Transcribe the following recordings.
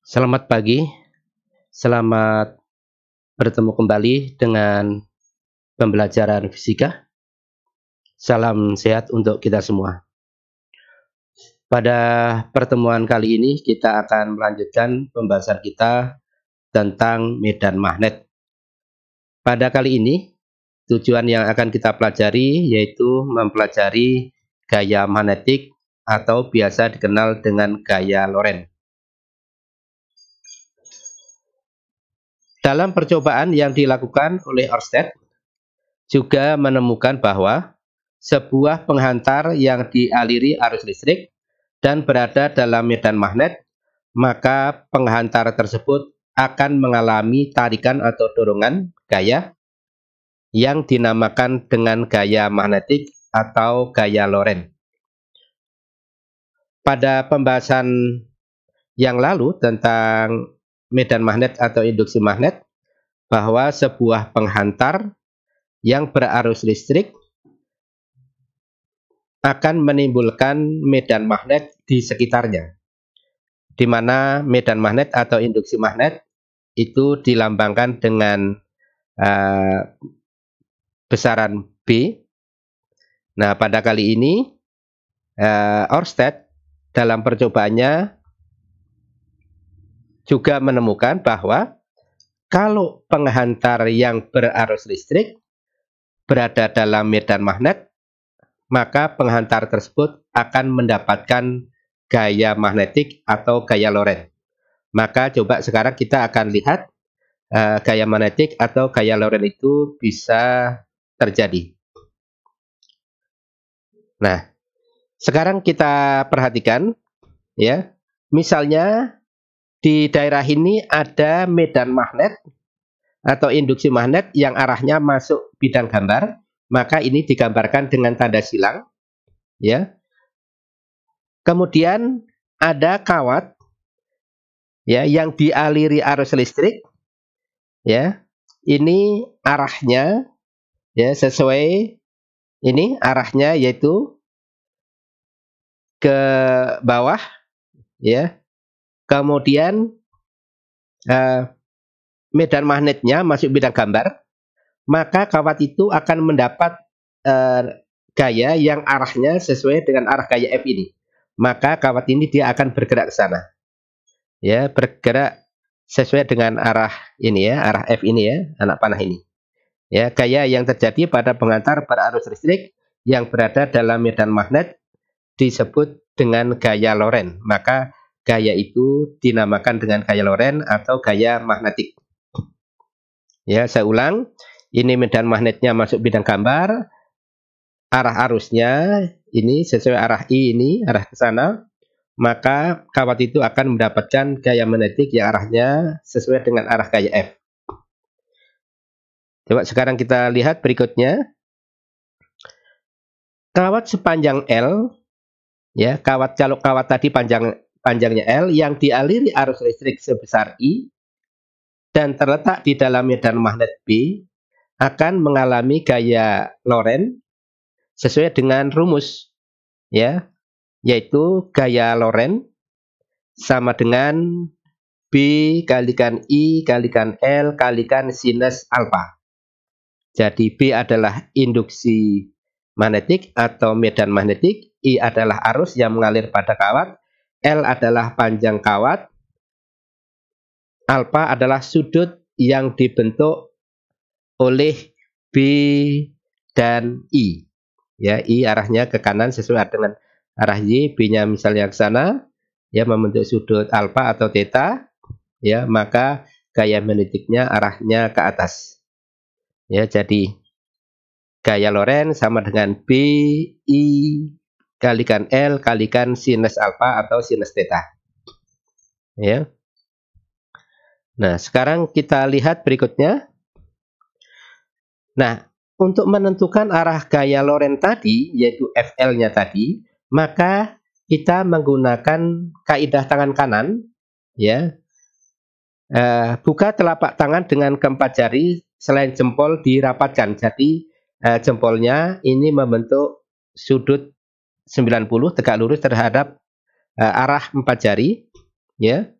Selamat pagi, selamat bertemu kembali dengan pembelajaran fisika. Salam sehat untuk kita semua. Pada pertemuan kali ini kita akan melanjutkan pembahasan kita tentang medan magnet. Pada kali ini tujuan yang akan kita pelajari yaitu mempelajari gaya magnetik atau biasa dikenal dengan gaya Lorentz. Dalam percobaan yang dilakukan oleh Ørsted juga menemukan bahwa sebuah penghantar yang dialiri arus listrik dan berada dalam medan magnet, maka penghantar tersebut akan mengalami tarikan atau dorongan gaya yang dinamakan dengan gaya magnetik atau gaya Lorentz. Pada pembahasan yang lalu tentang medan magnet atau induksi magnet, bahwa sebuah penghantar yang berarus listrik akan menimbulkan medan magnet di sekitarnya, di mana medan magnet atau induksi magnet itu dilambangkan dengan besaran B. Nah, pada kali ini Ørsted dalam percobaannya juga menemukan bahwa kalau penghantar yang berarus listrik berada dalam medan magnet, maka penghantar tersebut akan mendapatkan gaya magnetik atau gaya Lorentz. Maka coba sekarang kita akan lihat gaya magnetik atau gaya Lorentz itu bisa terjadi. Nah, sekarang kita perhatikan ya. Misalnya di daerah ini ada medan magnet atau induksi magnet yang arahnya masuk bidang gambar, maka ini digambarkan dengan tanda silang ya. Kemudian ada kawat ya yang dialiri arus listrik ya. Ini arahnya ya sesuai ini arahnya yaitu ke bawah ya. Kemudian medan magnetnya masuk bidang gambar, maka kawat itu akan mendapat gaya yang arahnya sesuai dengan arah gaya F ini. Maka kawat ini dia akan bergerak ke sana. Ya, bergerak sesuai dengan arah ini ya, arah F ini ya, anak panah ini. Ya, gaya yang terjadi pada penghantar berarus listrik yang berada dalam medan magnet disebut dengan gaya Lorentz. Maka gaya itu dinamakan dengan gaya Lorentz atau gaya magnetik. Ya, saya ulang. Ini medan magnetnya masuk bidang gambar. Arah arusnya ini sesuai arah I ini, arah ke sana. Maka kawat itu akan mendapatkan gaya magnetik yang arahnya sesuai dengan arah gaya F. Coba sekarang kita lihat berikutnya. Kawat sepanjang L, ya, kalau kawat tadi panjangnya L yang dialiri arus listrik sebesar I dan terletak di dalam medan magnet B akan mengalami gaya Lorentz sesuai dengan rumus ya, yaitu gaya Lorentz sama dengan B kalikan I kalikan L kalikan sinus alfa. Jadi B adalah induksi magnetik atau medan magnetik, I adalah arus yang mengalir pada kawat, L adalah panjang kawat, alfa adalah sudut yang dibentuk oleh B dan I. Ya, I arahnya ke kanan sesuai dengan arah Y, B-nya misalnya ke sana, ya membentuk sudut alfa atau theta, ya maka gaya magnetiknya arahnya ke atas. Ya, jadi gaya Lorentz sama dengan B I kalikan L kalikan sinus alfa atau sinus theta. Ya. Nah, sekarang kita lihat berikutnya. Nah, untuk menentukan arah gaya Lorentz tadi, yaitu FL-nya tadi, maka kita menggunakan kaidah tangan kanan, ya. Buka telapak tangan dengan keempat jari selain jempol dirapatkan. Jadi jempolnya ini membentuk sudut 90 tegak lurus terhadap arah empat jari, ya.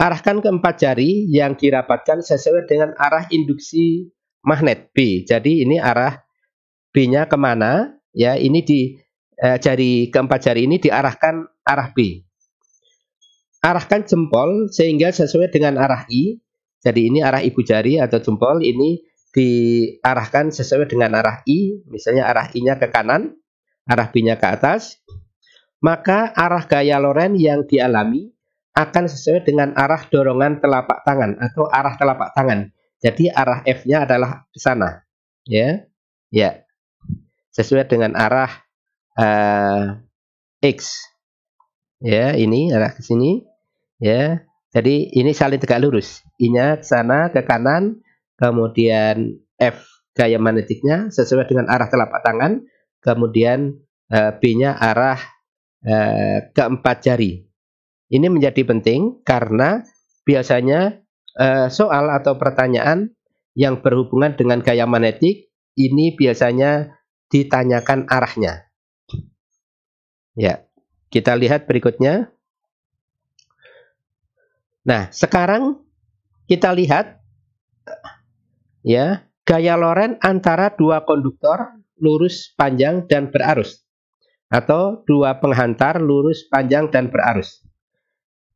arahkan ke 4 jari yang dirapatkan sesuai dengan arah induksi magnet B. Jadi ini arah B-nya kemana? Ya, ini di jari keempat jari ini diarahkan arah B. Arahkan jempol sehingga sesuai dengan arah I. Jadi ini arah ibu jari atau jempol ini diarahkan sesuai dengan arah I. Misalnya arah I-nya ke kanan, arah B-nya ke atas. Maka arah gaya Lorentz yang dialami akan sesuai dengan arah dorongan telapak tangan atau arah telapak tangan. Jadi arah F-nya adalah ke sana. Ya. Ya. Sesuai dengan arah X. Ya, ini arah ke sini. Ya, jadi ini saling tegak lurus. I-nya ke sana ke kanan, kemudian F gaya magnetiknya sesuai dengan arah telapak tangan, kemudian B-nya arah keempat jari. Ini menjadi penting karena biasanya soal atau pertanyaan yang berhubungan dengan gaya magnetik ini biasanya ditanyakan arahnya. Ya, kita lihat berikutnya. Nah, sekarang kita lihat ya, gaya Lorentz antara dua konduktor lurus, panjang, dan berarus atau dua penghantar lurus, panjang, dan berarus.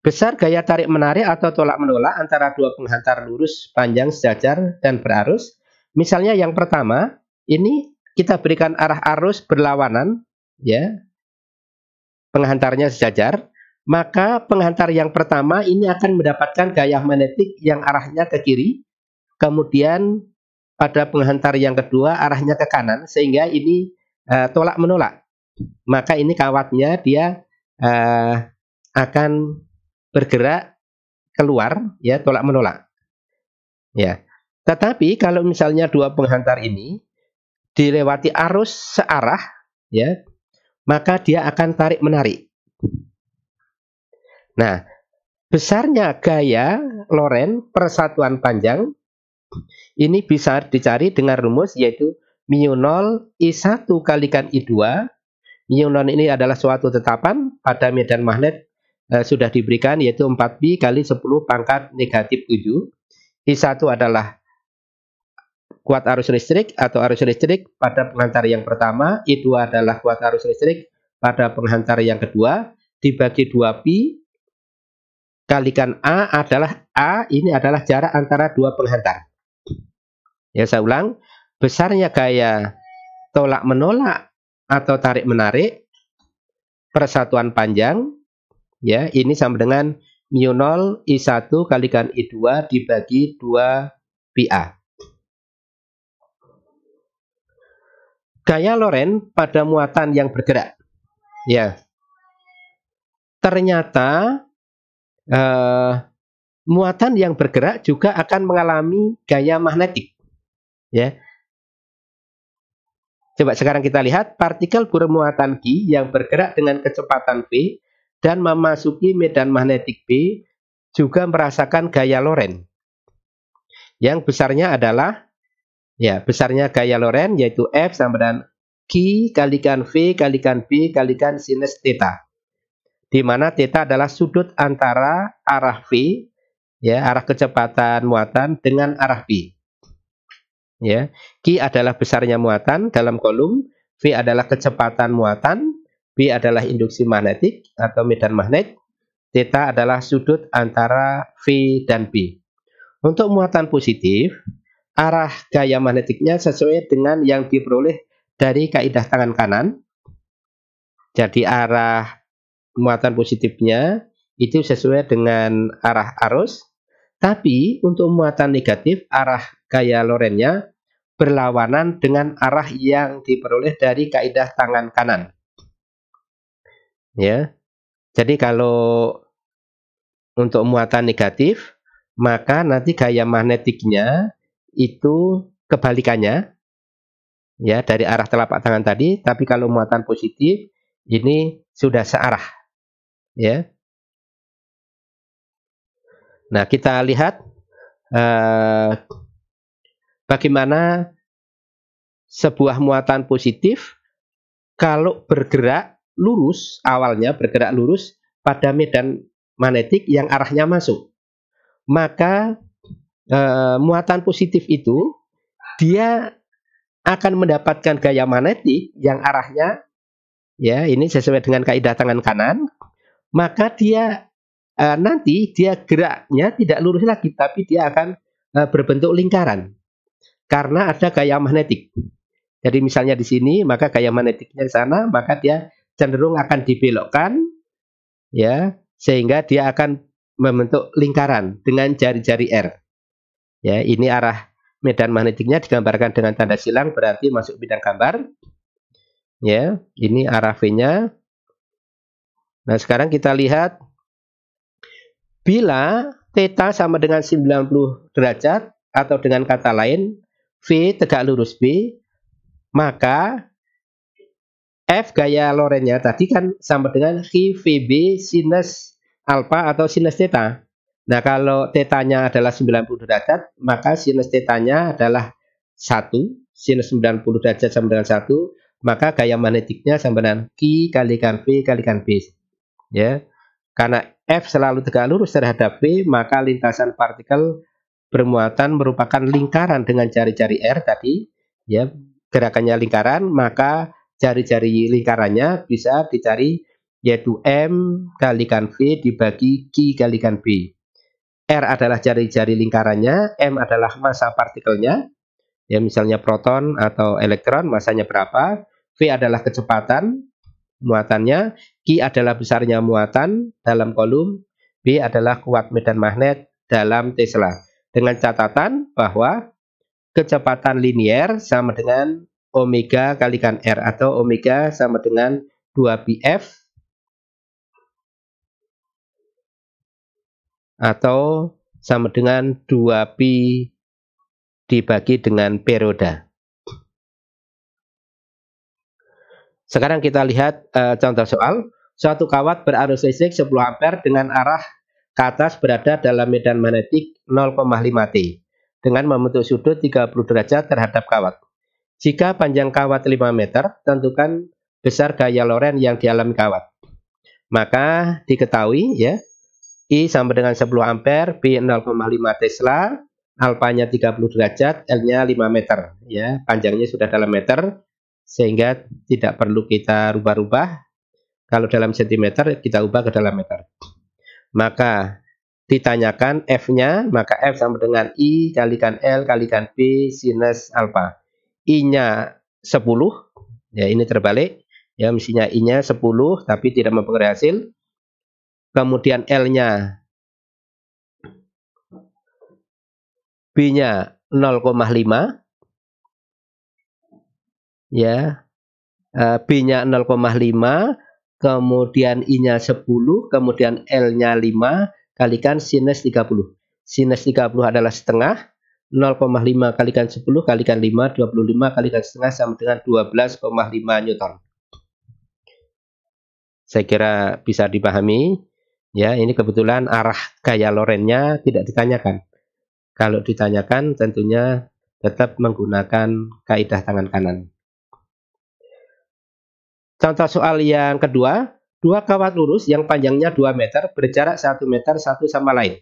Besar gaya tarik-menarik atau tolak-menolak antara dua penghantar lurus, panjang, sejajar, dan berarus. Misalnya yang pertama, ini kita berikan arah arus berlawanan, ya, penghantarnya sejajar. Maka penghantar yang pertama ini akan mendapatkan gaya magnetik yang arahnya ke kiri. Kemudian pada penghantar yang kedua arahnya ke kanan. Sehingga ini tolak-menolak. Maka ini kawatnya dia akan bergerak keluar, ya, tolak-menolak. Ya. Tetapi kalau misalnya dua penghantar ini dilewati arus searah, ya, maka dia akan tarik-menarik. Nah, besarnya gaya Lorentz persatuan panjang ini bisa dicari dengan rumus yaitu μ0 I1 kalikan I2. μ0 ini adalah suatu tetapan pada medan magnet sudah diberikan yaitu 4pi kali 10 pangkat negatif 7. I1 adalah kuat arus listrik atau arus listrik pada penghantar yang pertama. I2 adalah kuat arus listrik pada penghantar yang kedua. Dibagi 2pi kalikan A ini adalah jarak antara dua penghantar. Ya, saya ulang, besarnya gaya tolak-menolak atau tarik-menarik persatuan panjang, ya, ini sama dengan μ0 I1 kalikan I2 dibagi 2pi A. Gaya Lorentz pada muatan yang bergerak. Ya. Ternyata muatan yang bergerak juga akan mengalami gaya magnetik. Ya. Coba sekarang kita lihat partikel bermuatan Q yang bergerak dengan kecepatan v dan memasuki medan magnetik B juga merasakan gaya Lorentz. Yang besarnya adalah, ya, besarnya gaya Lorentz yaitu F sama dengan Q kalikan V kalikan B kalikan sinus theta. Di mana theta adalah sudut antara arah V, ya, arah kecepatan muatan dengan arah B. Ya, Q adalah besarnya muatan dalam kolom, V adalah kecepatan muatan, B adalah induksi magnetik atau medan magnet, theta adalah sudut antara V dan B. Untuk muatan positif, arah gaya magnetiknya sesuai dengan yang diperoleh dari kaidah tangan kanan. Jadi arah muatan positifnya itu sesuai dengan arah arus. Tapi untuk muatan negatif, arah gaya Lorentz-nya berlawanan dengan arah yang diperoleh dari kaidah tangan kanan. Ya. Jadi kalau untuk muatan negatif, maka nanti gaya magnetiknya itu kebalikannya, ya, dari arah telapak tangan tadi. Tapi kalau muatan positif ini sudah searah, ya. Nah, kita lihat bagaimana sebuah muatan positif kalau bergerak lurus, awalnya bergerak lurus pada medan magnetik yang arahnya masuk. maka muatan positif itu dia akan mendapatkan gaya magnetik yang arahnya ya ini sesuai dengan kaidah tangan kanan, maka dia nanti dia geraknya tidak lurus lagi, tapi dia akan berbentuk lingkaran karena ada gaya magnetik. Jadi misalnya di sini, maka gaya magnetiknya di sana, maka dia cenderung akan dibelokkan, ya, sehingga dia akan membentuk lingkaran dengan jari-jari R. Ya, ini arah medan magnetiknya digambarkan dengan tanda silang, berarti masuk bidang gambar. Ya, ini arah V-nya. Nah, sekarang kita lihat bila theta sama dengan 90 derajat atau dengan kata lain V tegak lurus B, maka F gaya Lorentz-nya tadi kan sama dengan VB sinus alfa atau sinus theta. Nah, kalau theta-nya adalah 90 derajat, maka sinus theta-nya adalah 1. Sinus 90 derajat sama dengan 1, maka gaya magnetiknya sama dengan Q kalikan V kalikan B. Ya. Karena F selalu tegak lurus terhadap V, maka lintasan partikel bermuatan merupakan lingkaran dengan jari-jari R tadi, ya, gerakannya lingkaran, maka jari-jari lingkarannya bisa dicari yaitu M kalikan V dibagi Q kalikan B. R adalah jari-jari lingkarannya, M adalah massa partikelnya, ya misalnya proton atau elektron, masanya berapa, V adalah kecepatan muatannya, Q adalah besarnya muatan dalam kolom, B adalah kuat medan magnet dalam Tesla. Dengan catatan bahwa kecepatan linier sama dengan omega kalikan R atau omega sama dengan 2πf atau sama dengan 2π dibagi dengan periode. Sekarang kita lihat contoh soal. Suatu kawat berarus listrik 10 ampere dengan arah ke atas berada dalam medan magnetik 0,5 T dengan membentuk sudut 30 derajat terhadap kawat. Jika panjang kawat 5 meter, tentukan besar gaya Lorentz yang dialami kawat. Maka diketahui ya, I sama dengan 10 ampere, B 0,5 Tesla, alfanya 30 derajat, L-nya 5 meter. Ya, panjangnya sudah dalam meter, sehingga tidak perlu kita rubah-rubah. Kalau dalam sentimeter, kita ubah ke dalam meter. Maka ditanyakan F-nya, maka F sama dengan I kalikan L kalikan B sinus alfa. I-nya 10, ya ini terbalik. Ya, mestinya I-nya 10, tapi tidak mempengaruhi hasil. Kemudian L-nya, B-nya 0,5, ya, B-nya 0,5, kemudian I-nya 10, kemudian L-nya 5, kalikan sinus 30. Sinus 30 adalah setengah, 0,5 kalikan 10 kalikan 5, 25 kalikan setengah sama dengan 12,5 Newton. Saya kira bisa dipahami. Ya, ini kebetulan arah gaya Lorentz-nya tidak ditanyakan. Kalau ditanyakan tentunya tetap menggunakan kaidah tangan kanan. Contoh soal yang kedua, dua kawat lurus yang panjangnya 2 meter berjarak 1 meter satu sama lain.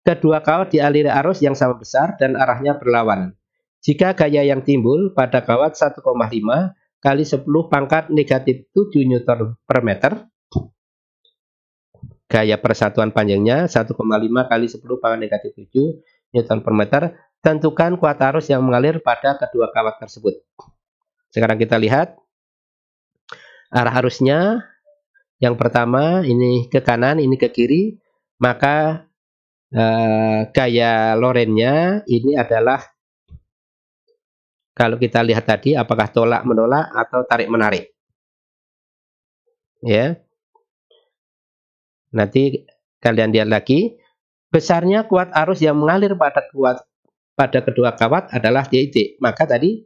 Kedua kawat dialiri arus yang sama besar dan arahnya berlawanan. Jika gaya yang timbul pada kawat 1,5 kali 10 pangkat negatif 7 Newton per meter, gaya persatuan panjangnya 1,5 kali 10 pangkat negatif 7 Newton per meter, tentukan kuat arus yang mengalir pada kedua kawat tersebut. Sekarang kita lihat arah arusnya. Yang pertama ini ke kanan, ini ke kiri, maka gaya Lorentz-nya ini adalah, kalau kita lihat tadi, apakah tolak menolak atau tarik menarik. Ya, nanti kalian lihat lagi. Besarnya kuat arus yang mengalir pada kedua kawat adalah titik. Maka tadi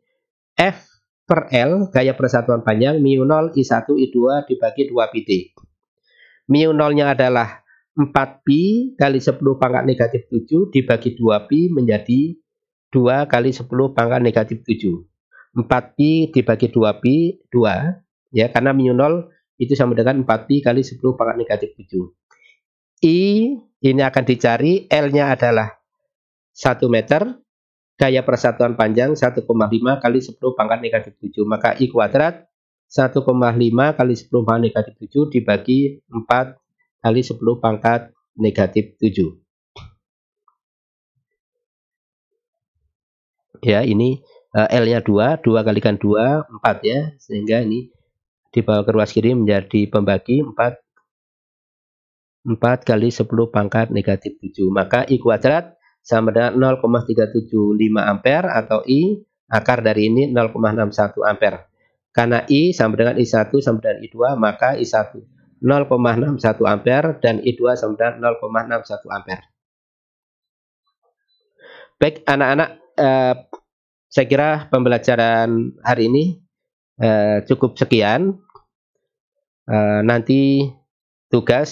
F per L gaya persatuan panjang mu 0 I1 I2 dibagi 2πt. Mu 0-nya adalah 4π kali 10 pangkat negatif 7 dibagi 2π menjadi 2 kali 10 pangkat negatif 7. 4π dibagi 2π 2, ya, karena mu 0 itu sama dengan 4π kali 10 pangkat negatif 7. I Ini akan dicari, L-nya adalah 1 meter, gaya persatuan panjang 1,5 kali 10 pangkat negatif 7. Maka I kuadrat 1,5 kali 10 pangkat negatif 7 dibagi 4 kali 10 pangkat negatif 7. Ya, ini L-nya 2 kalikan 2, 4 ya. Sehingga ini dibawa ke ruas kiri menjadi pembagi 4 kali 10 pangkat negatif 7. Maka I kuadrat sama dengan 0,375 ampere atau I akar dari ini 0,61 ampere. Karena I sama dengan I1 sama dengan I2, maka I1 0,61 ampere dan I2 sama dengan 0,61 ampere. Baik anak-anak, saya kira pembelajaran hari ini cukup sekian. Nanti tugas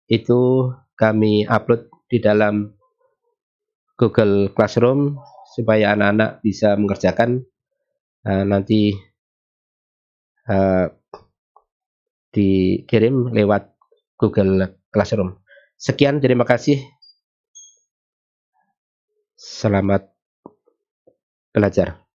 itu kami upload di dalam Google Classroom supaya anak-anak bisa mengerjakan, nanti dikirim lewat Google Classroom. Sekian, terima kasih. Selamat belajar.